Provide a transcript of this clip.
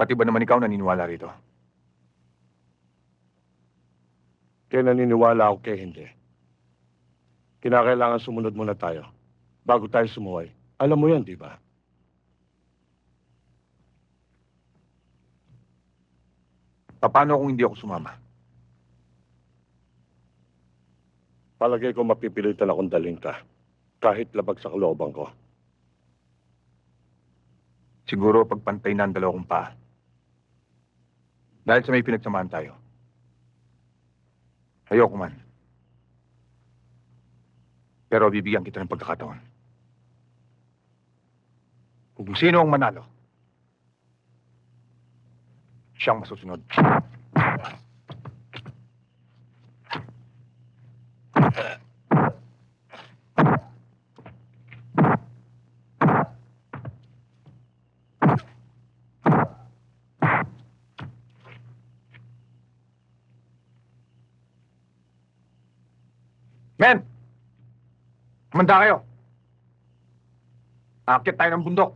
Pati ba naman ikaw naniniwala rito? Kaya naniniwala ako kaya hindi. Kinakailangan sumunod muna tayo bago tayo sumuway. Alam mo yan, di ba? Paano kung hindi ako sumama? Palagay ko mapipilitan akong daling ka. Kahit labag sa kalooban ko. Siguro pagpantay na ang dalawang paa. Dahil sa may pinagsamahan tayo. Ayoko man. Pero bibigyan kita ng pagkakataon. Kung sino ang manalo, siyang masusunod. Men! Kumanda kayo! Aakyat tayo ng bundok.